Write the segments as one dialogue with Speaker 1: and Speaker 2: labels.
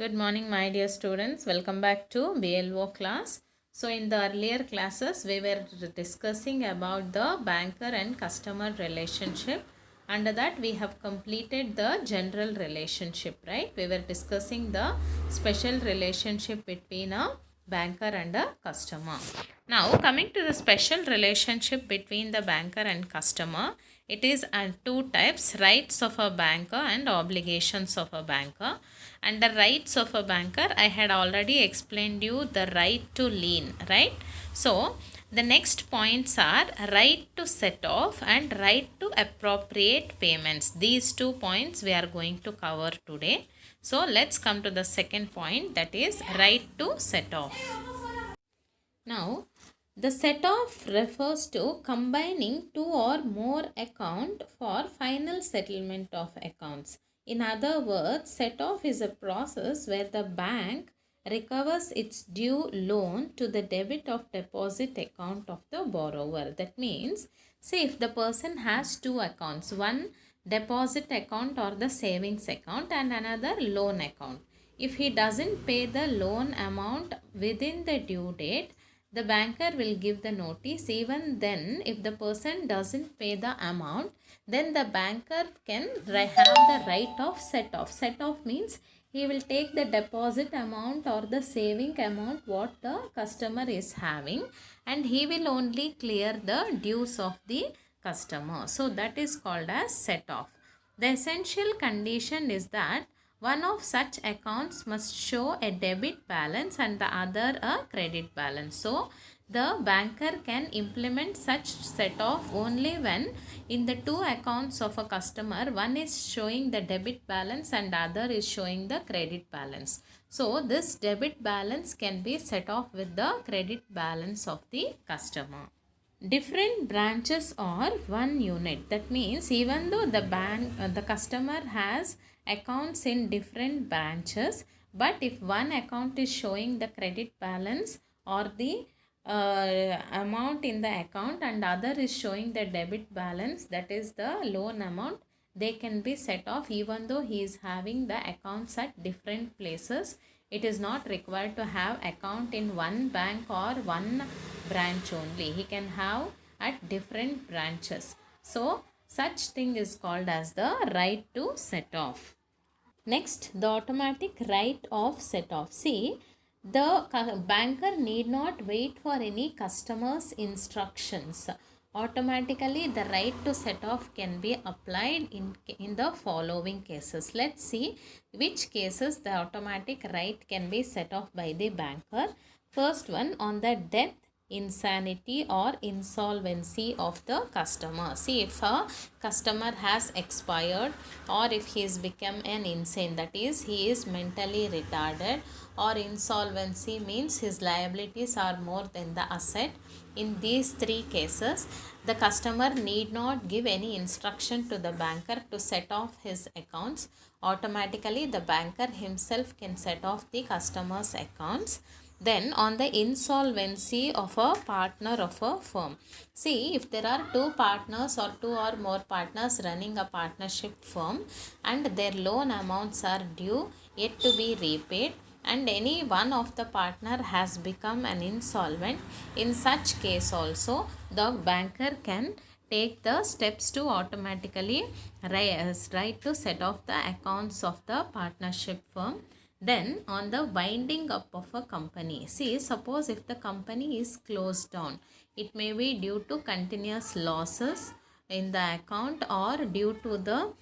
Speaker 1: Good morning, my dear students. Welcome back to BLO class. So, in the earlier classes, we were discussing about the banker and customer relationship. Under that, we have completed the general relationship, right? We were discussing the special relationship between a banker and a customer. Now, coming to the special relationship between the banker and customer, it is two types: rights of a banker and obligations of a banker. Under rights of a banker, I had already explained you the right to lien, right? So the next points are right to set off and right to appropriate payments. These 2 points we are going to cover today. So let's come to the second point, that is right to set off. Now, the set off refers to combining two or more account for final settlement of accounts. In other words, set off is a process where the bank recovers its due loan to the debit of deposit account of the borrower. That means, say if the person has two accounts, one deposit account or the savings account and another loan account. If he doesn't pay the loan amount within the due date, the banker will give the notice. Even then, if the person doesn't pay the amount, then the banker can have the right of set off. Set off means he will take the deposit amount or the saving amount what the customer is having, and he will only clear the dues of the customer. So that is called as set off. The essential condition is that one of such accounts must show a debit balance and the other a credit balance. So, the banker can implement such set off only when in the two accounts of a customer, one is showing the debit balance and other is showing the credit balance. So, this debit balance can be set off with the credit balance of the customer. Different branches are one unit. That means even though the customer has accounts in different branches, but if one account is showing the credit balance or the amount in the account and other is showing the debit balance, that is the loan amount, they can be set off even though he is having the accounts at different places. It is not required to have account in one bank or one branch only. He can have at different branches. So such thing is called as the right to set off. Next, the automatic right of set off. See, the banker need not wait for any customer's instructions. Automatically, the right to set off can be applied in the following cases. Let's see which cases the automatic right can be set off by the banker. First one, on the death, insanity or insolvency of the customer. See, if a customer has expired or if he has become an insane, that is he is mentally retarded, or insolvency means his liabilities are more than the asset. In these three cases, the customer need not give any instruction to the banker to set off his accounts. Automatically the banker himself can set off the customer's accounts. Then on the insolvency of a partner of a firm. See, if there are two partners or two or more partners running a partnership firm and their loan amounts are due yet to be repaid, and any one of the partner has become an insolvent, in such case also the banker can take the steps to automatically right to set off the accounts of the partnership firm. Then on the winding up of a company, see, suppose if the company is closed down, it may be due to continuous losses in the account or due to the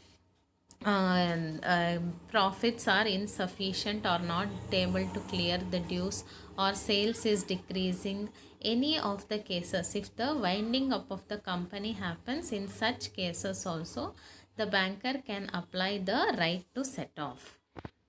Speaker 1: profits are insufficient or not able to clear the dues, or sales is decreasing. Any of the cases, if the winding up of the company happens, in such cases also the banker can apply the right to set off.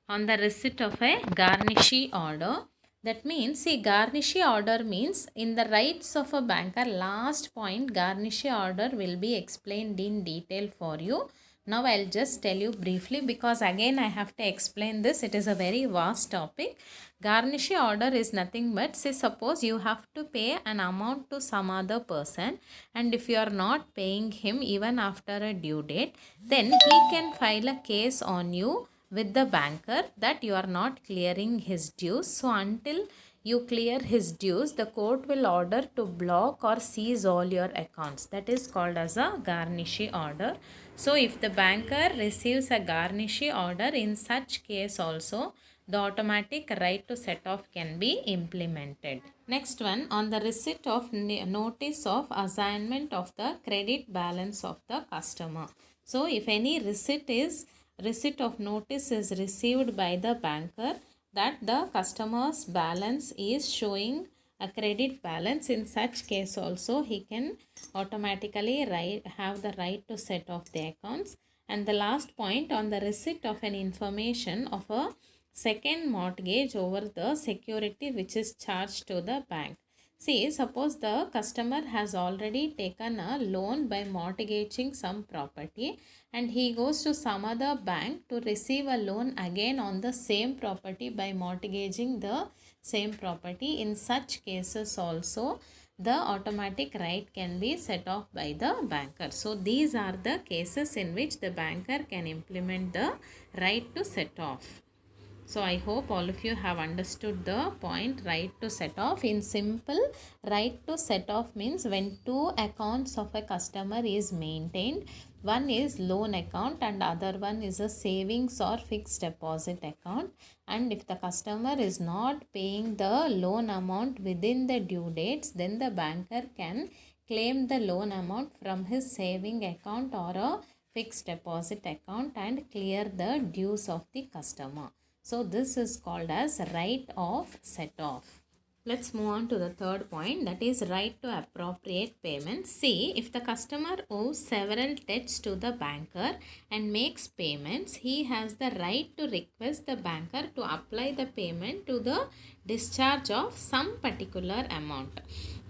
Speaker 1: On the receipt of a garnishee order, that means, see, garnishee order means in the rights of a banker, last point, garnishee order will be explained in detail for you. Now I'll just tell you briefly, because again I have to explain this. It is a very vast topic. Garnishee order is nothing but, say, suppose you have to pay an amount to some other person, and if you are not paying him even after a due date, then he can file a case on you with the banker that you are not clearing his dues. So until you clear his dues, the court will order to block or seize all your accounts. That is called as a garnishee order. So if the banker receives a garnishee order, in such case also the automatic right to set off can be implemented. Next one, on the receipt of notice of assignment of the credit balance of the customer. So if any receipt of notice is received by the banker that the customer's balance is showing a credit balance, in such case also he can automatically have the right to set off the accounts. And the last point, on the receipt of an information of a second mortgage over the security which is charged to the bank. See, suppose the customer has already taken a loan by mortgaging some property and he goes to some other bank to receive a loan again on the same property by mortgaging the same property. In such cases also the automatic right can be set off by the banker. So these are the cases in which the banker can implement the right to set off. So I hope all of you have understood the point right to set off. In simple, right to set off means when two accounts of a customer is maintained. One is loan account and other one is a savings or fixed deposit account. And if the customer is not paying the loan amount within the due dates, then the banker can claim the loan amount from his saving account or a fixed deposit account and clear the dues of the customer. So this is called as right of set off. Let's move on to the third point, that is right to appropriate payments. See, if the customer owes several debts to the banker and makes payments, he has the right to request the banker to apply the payment to the discharge of some particular amount.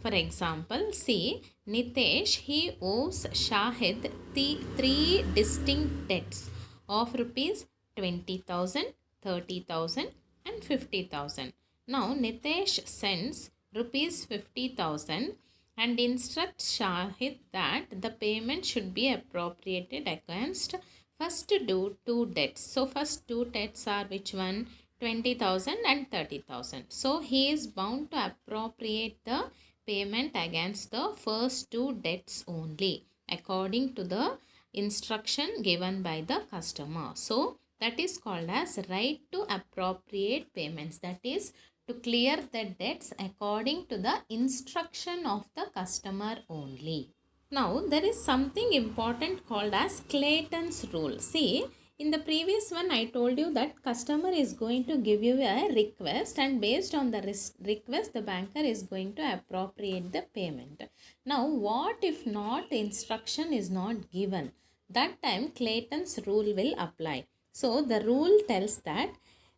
Speaker 1: For example, see, Nitesh, he owes Shahid three distinct debts of rupees 20,000, 30,000 and 50,000. Now Nitesh sends rupees 50,000 and instructs Shahid that the payment should be appropriated against first two debts. So first two debts are which one? 20,000 and 30,000. So he is bound to appropriate the payment against the first two debts only according to the instruction given by the customer. So that is called as right to appropriate payments. That is to clear the debts according to the instruction of the customer only. Now there is something important called as Clayton's rule. See, in the previous one I told you that customer is going to give you a request and based on the request the banker is going to appropriate the payment. Now what if not instruction is not given? That time Clayton's rule will apply. So the rule tells that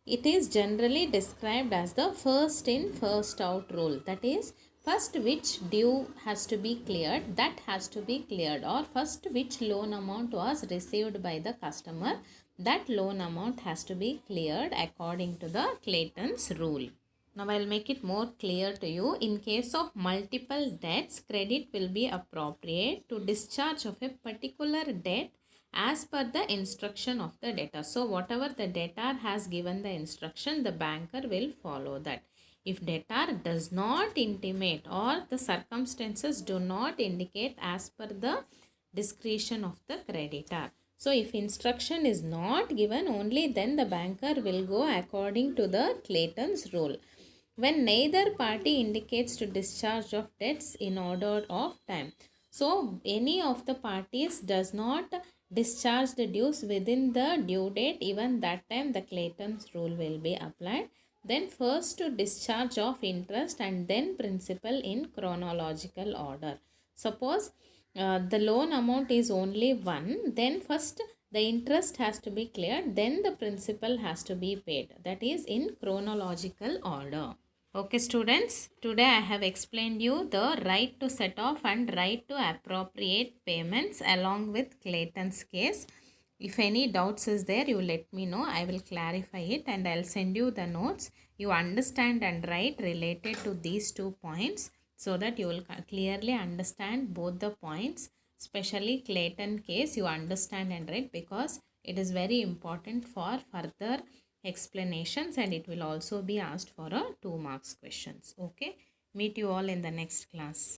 Speaker 1: it is generally described as the first in first out rule. That is, first which due has to be cleared, that has to be cleared, or first which loan amount was received by the customer, that loan amount has to be cleared according to the Clayton's rule. Now I will make it more clear to you. In case of multiple debts, credit will be appropriate to discharge of a particular debt as per the instruction of the debtor. So whatever the debtor has given the instruction, the banker will follow that. If debtor does not intimate or the circumstances do not indicate as per the discretion of the creditor. So if instruction is not given, only then the banker will go according to the Clayton's rule. When neither party indicates to discharge of debts in order of time. So any of the parties does not discharge the dues within the due date, even that time the Clayton's rule will be applied. Then first to discharge of interest and then principal in chronological order. Suppose the loan amount is only one, then first the interest has to be cleared, then the principal has to be paid. That is in chronological order. Okay students, today I have explained you the right to set off and right to appropriate payments along with Clayton's case. If any doubts is there, you let me know. I will clarify it and I'll send you the notes. You understand and write related to these 2 points so that you will clearly understand both the points. Especially Clayton case, you understand and write because It is very important for further explanations, and it will also be asked for a 2 marks questions. Okay, meet you all in the next class.